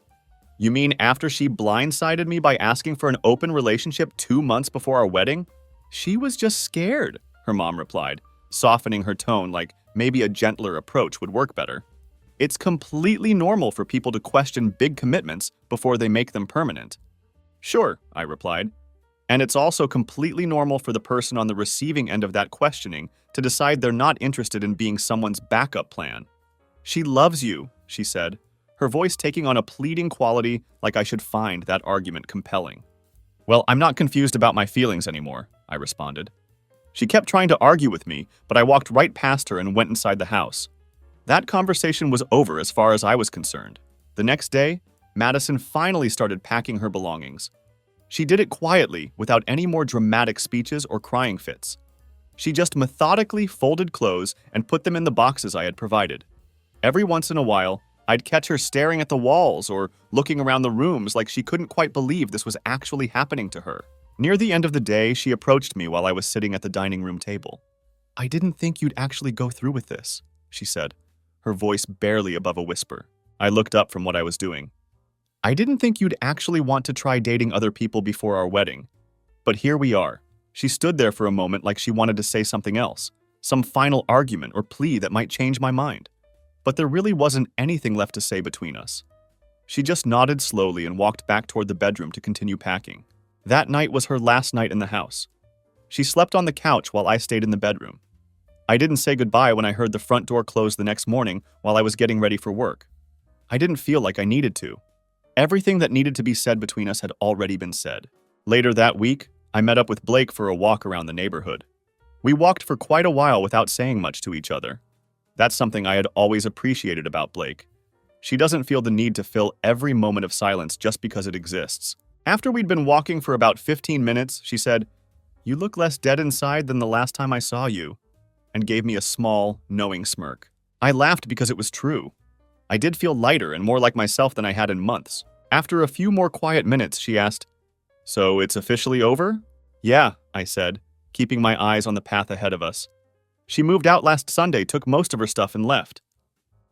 You mean after she blindsided me by asking for an open relationship 2 months before our wedding? She was just scared, her mom replied, softening her tone like maybe a gentler approach would work better. It's completely normal for people to question big commitments before they make them permanent. Sure, I replied. And it's also completely normal for the person on the receiving end of that questioning to decide they're not interested in being someone's backup plan. She loves you, she said, her voice taking on a pleading quality like I should find that argument compelling. Well, I'm not confused about my feelings anymore, I responded. She kept trying to argue with me, but I walked right past her and went inside the house. That conversation was over as far as I was concerned. The next day, Madison finally started packing her belongings. She did it quietly, without any more dramatic speeches or crying fits. She just methodically folded clothes and put them in the boxes I had provided. Every once in a while, I'd catch her staring at the walls or looking around the rooms like she couldn't quite believe this was actually happening to her. Near the end of the day, she approached me while I was sitting at the dining room table. I didn't think you'd actually go through with this, she said, her voice barely above a whisper. I looked up from what I was doing. I didn't think you'd actually want to try dating other people before our wedding. But here we are. She stood there for a moment like she wanted to say something else, some final argument or plea that might change my mind. But there really wasn't anything left to say between us. She just nodded slowly and walked back toward the bedroom to continue packing. That night was her last night in the house. She slept on the couch while I stayed in the bedroom. I didn't say goodbye when I heard the front door close the next morning while I was getting ready for work. I didn't feel like I needed to. Everything that needed to be said between us had already been said. Later that week, I met up with Blake for a walk around the neighborhood. We walked for quite a while without saying much to each other. That's something I had always appreciated about Blake. She doesn't feel the need to fill every moment of silence just because it exists. After we'd been walking for about 15 minutes, she said, "You look less dead inside than the last time I saw you," and gave me a small, knowing smirk. I laughed because it was true. I did feel lighter and more like myself than I had in months. After a few more quiet minutes, she asked, "So it's officially over?" "Yeah," I said, keeping my eyes on the path ahead of us. "She moved out last Sunday, took most of her stuff, and left."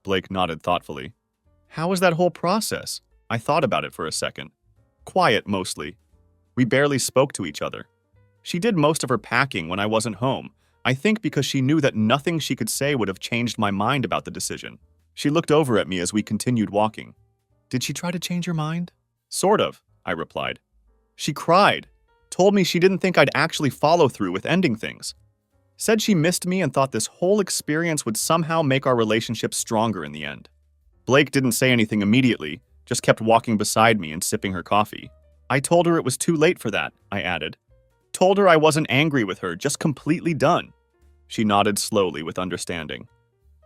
Blake nodded thoughtfully. "How was that whole process?" I thought about it for a second. Quiet, mostly. We barely spoke to each other. She did most of her packing when I wasn't home, I think because she knew that nothing she could say would have changed my mind about the decision. She looked over at me as we continued walking. "Did she try to change your mind?" "Sort of," I replied. She cried, told me she didn't think I'd actually follow through with ending things. Said she missed me and thought this whole experience would somehow make our relationship stronger in the end. Blake didn't say anything immediately, just kept walking beside me and sipping her coffee. I told her it was too late for that, I added. Told her I wasn't angry with her, just completely done. She nodded slowly with understanding.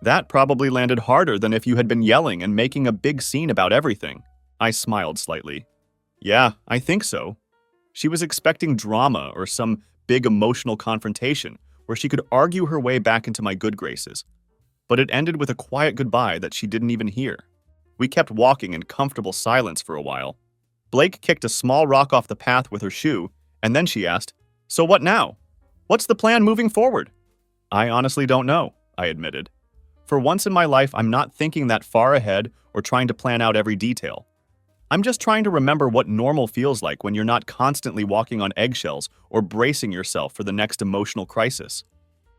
That probably landed harder than if you had been yelling and making a big scene about everything. I smiled slightly. Yeah, I think so. She was expecting drama or some big emotional confrontation where she could argue her way back into my good graces. But it ended with a quiet goodbye that she didn't even hear. We kept walking in comfortable silence for a while. Blake kicked a small rock off the path with her shoe, and then she asked, "So what now? What's the plan moving forward?" I honestly don't know, I admitted. For once in my life, I'm not thinking that far ahead or trying to plan out every detail. I'm just trying to remember what normal feels like when you're not constantly walking on eggshells or bracing yourself for the next emotional crisis.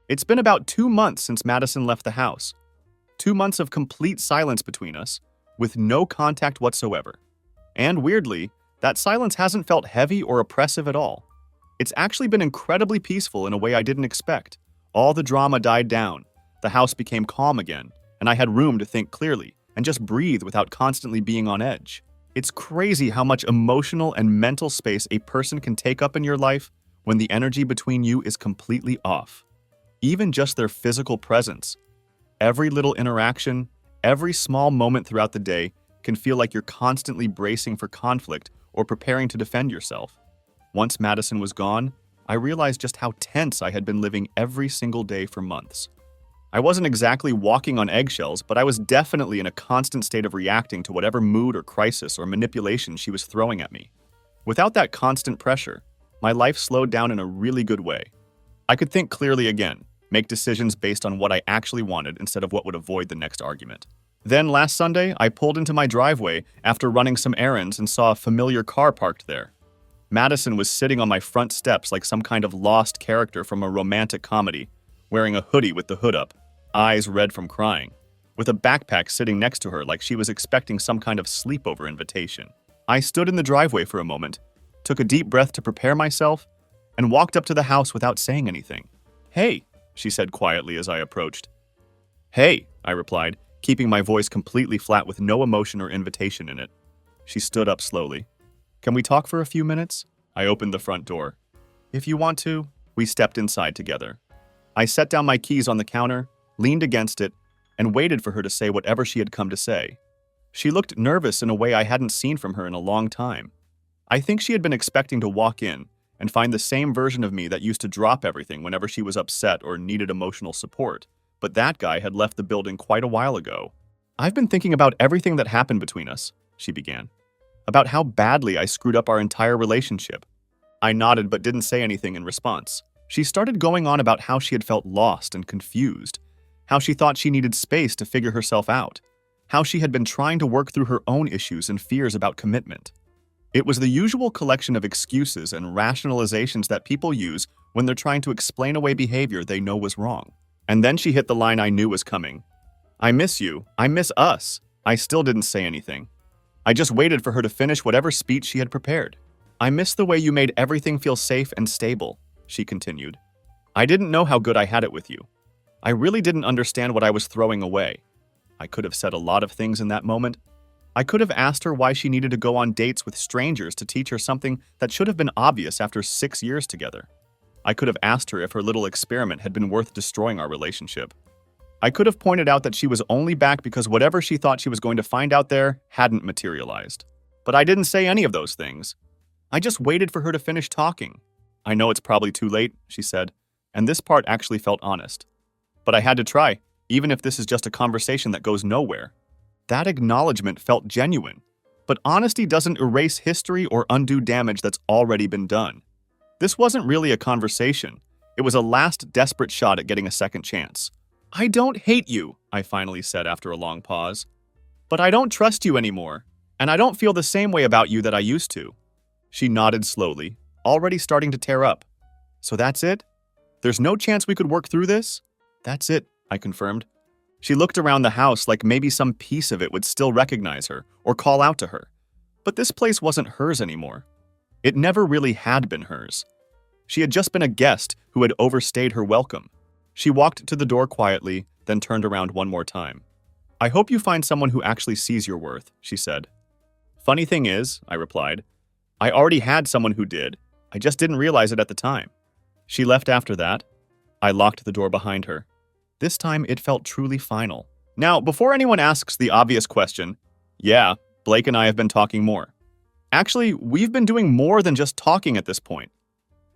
It's been about 2 months since Madison left the house. 2 months of complete silence between us, with no contact whatsoever. And weirdly, that silence hasn't felt heavy or oppressive at all. It's actually been incredibly peaceful in a way I didn't expect. All the drama died down, the house became calm again, and I had room to think clearly and just breathe without constantly being on edge. It's crazy how much emotional and mental space a person can take up in your life when the energy between you is completely off. Even just their physical presence. Every little interaction, every small moment throughout the day can feel like you're constantly bracing for conflict or preparing to defend yourself. Once Madison was gone, I realized just how tense I had been living every single day for months. I wasn't exactly walking on eggshells, but I was definitely in a constant state of reacting to whatever mood or crisis or manipulation she was throwing at me. Without that constant pressure, my life slowed down in a really good way. I could think clearly again, make decisions based on what I actually wanted instead of what would avoid the next argument. Then last Sunday, I pulled into my driveway after running some errands and saw a familiar car parked there. Madison was sitting on my front steps like some kind of lost character from a romantic comedy, wearing a hoodie with the hood up, eyes red from crying, with a backpack sitting next to her like she was expecting some kind of sleepover invitation. I stood in the driveway for a moment, took a deep breath to prepare myself, and walked up to the house without saying anything. "Hey," she said quietly as I approached. "Hey," I replied, keeping my voice completely flat with no emotion or invitation in it. She stood up slowly. "Can we talk for a few minutes?" I opened the front door. "If you want to." We stepped inside together. I set down my keys on the counter, leaned against it, and waited for her to say whatever she had come to say. She looked nervous in a way I hadn't seen from her in a long time. I think she had been expecting to walk in and find the same version of me that used to drop everything whenever she was upset or needed emotional support, but that guy had left the building quite a while ago. "I've been thinking about everything that happened between us," she began. "About how badly I screwed up our entire relationship." I nodded but didn't say anything in response. She started going on about how she had felt lost and confused, how she thought she needed space to figure herself out, how she had been trying to work through her own issues and fears about commitment. It was the usual collection of excuses and rationalizations that people use when they're trying to explain away behavior they know was wrong. And then she hit the line I knew was coming. "I miss you. I miss us." I still didn't say anything. I just waited for her to finish whatever speech she had prepared. "I miss the way you made everything feel safe and stable," she continued. "I didn't know how good I had it with you. I really didn't understand what I was throwing away. I could have said a lot of things in that moment. I could have asked her why she needed to go on dates with strangers to teach her something that should have been obvious after 6 years together. I could have asked her if her little experiment had been worth destroying our relationship. I could have pointed out that she was only back because whatever she thought she was going to find out there hadn't materialized. But I didn't say any of those things. I just waited for her to finish talking. "I know it's probably too late," she said, and this part actually felt honest. "But I had to try, even if this is just a conversation that goes nowhere." That acknowledgement felt genuine, but honesty doesn't erase history or undo damage that's already been done. This wasn't really a conversation. It was a last desperate shot at getting a second chance. "I don't hate you," I finally said after a long pause. "But I don't trust you anymore, and I don't feel the same way about you that I used to." She nodded slowly, already starting to tear up. "So that's it? There's no chance we could work through this?" "That's it," I confirmed. She looked around the house like maybe some piece of it would still recognize her or call out to her. But this place wasn't hers anymore. It never really had been hers. She had just been a guest who had overstayed her welcome. She walked to the door quietly, then turned around one more time. "I hope you find someone who actually sees your worth," she said. "Funny thing is," I replied, "I already had someone who did. I just didn't realize it at the time." She left after that. I locked the door behind her. This time it felt truly final. Now, before anyone asks the obvious question, yeah, Blake and I have been talking more. Actually, we've been doing more than just talking at this point.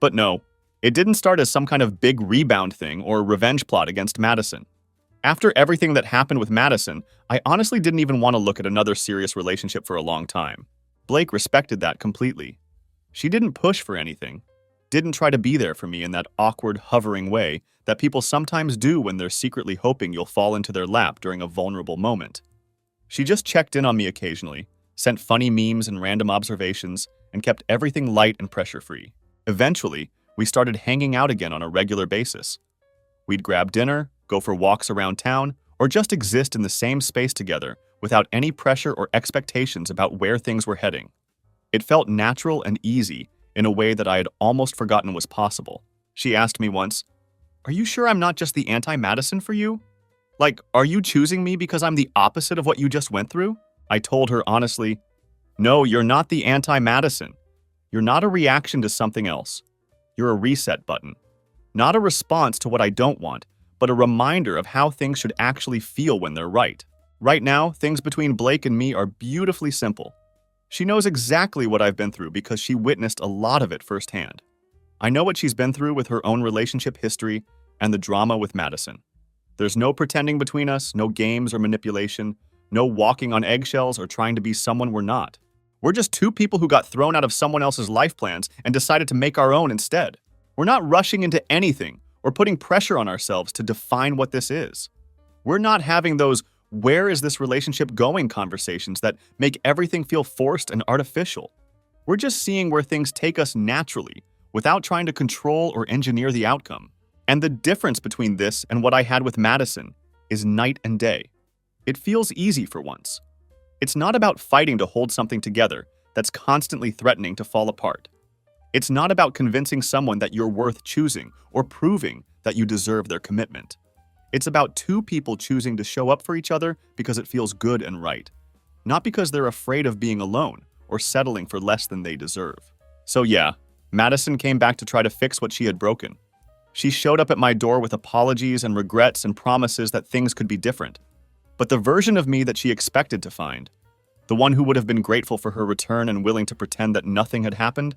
But no, it didn't start as some kind of big rebound thing or revenge plot against Madison. After everything that happened with Madison, I honestly didn't even want to look at another serious relationship for a long time. Blake respected that completely. She didn't push for anything, didn't try to be there for me in that awkward, hovering way that people sometimes do when they're secretly hoping you'll fall into their lap during a vulnerable moment. She just checked in on me occasionally, sent funny memes and random observations, and kept everything light and pressure-free. Eventually, we started hanging out again on a regular basis. We'd grab dinner, go for walks around town, or just exist in the same space together without any pressure or expectations about where things were heading. It felt natural and easy in a way that I had almost forgotten was possible. She asked me once, "Are you sure I'm not just the anti-Madison for you? Like, are you choosing me because I'm the opposite of what you just went through?" I told her honestly, "No, you're not the anti-Madison. You're not a reaction to something else. You're a reset button. Not a response to what I don't want, but a reminder of how things should actually feel when they're right. Right now, things between Blake and me are beautifully simple. She knows exactly what I've been through because she witnessed a lot of it firsthand. I know what she's been through with her own relationship history and the drama with Madison. There's no pretending between us, no games or manipulation, no walking on eggshells or trying to be someone we're not. We're just two people who got thrown out of someone else's life plans and decided to make our own instead. We're not rushing into anything or putting pressure on ourselves to define what this is. We're not having those "where is this relationship going" conversations that make everything feel forced and artificial. We're just seeing where things take us naturally, without trying to control or engineer the outcome. And the difference between this and what I had with Madison is night and day. It feels easy for once. It's not about fighting to hold something together that's constantly threatening to fall apart. It's not about convincing someone that you're worth choosing or proving that you deserve their commitment. It's about two people choosing to show up for each other because it feels good and right, not because they're afraid of being alone or settling for less than they deserve. So yeah, Madison came back to try to fix what she had broken. She showed up at my door with apologies and regrets and promises that things could be different. But the version of me that she expected to find, the one who would have been grateful for her return and willing to pretend that nothing had happened,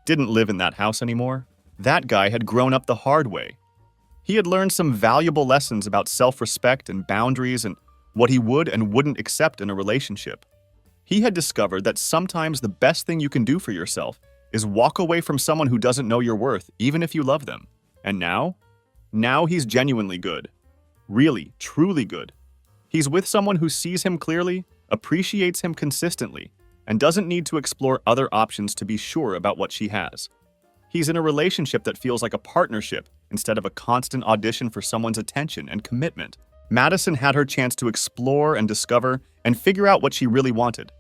didn't live in that house anymore. That guy had grown up the hard way. He had learned some valuable lessons about self-respect and boundaries and what he would and wouldn't accept in a relationship. He had discovered that sometimes the best thing you can do for yourself is walk away from someone who doesn't know your worth, even if you love them. And now he's genuinely good. Really, truly good. He's with someone who sees him clearly, appreciates him consistently, and doesn't need to explore other options to be sure about what she has. He's in a relationship that feels like a partnership instead of a constant audition for someone's attention and commitment. Madison had her chance to explore and discover and figure out what she really wanted.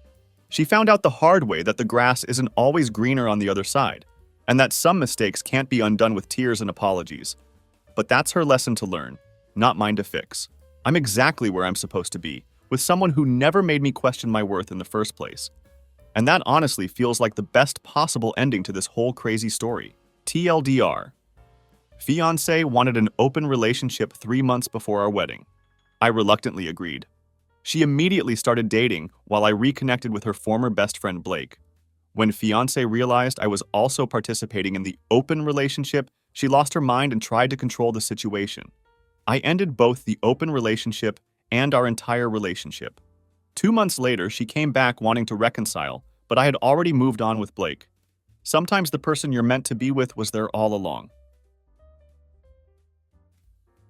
She found out the hard way that the grass isn't always greener on the other side, and that some mistakes can't be undone with tears and apologies. But that's her lesson to learn, not mine to fix. I'm exactly where I'm supposed to be, with someone who never made me question my worth in the first place. And that honestly feels like the best possible ending to this whole crazy story. TLDR. Fiancé wanted an open relationship 3 months before our wedding. I reluctantly agreed. She immediately started dating while I reconnected with her former best friend Blake. When fiancé realized I was also participating in the open relationship, she lost her mind and tried to control the situation. I ended both the open relationship and our entire relationship. 2 months later, she came back wanting to reconcile, but I had already moved on with Blake. Sometimes the person you're meant to be with was there all along.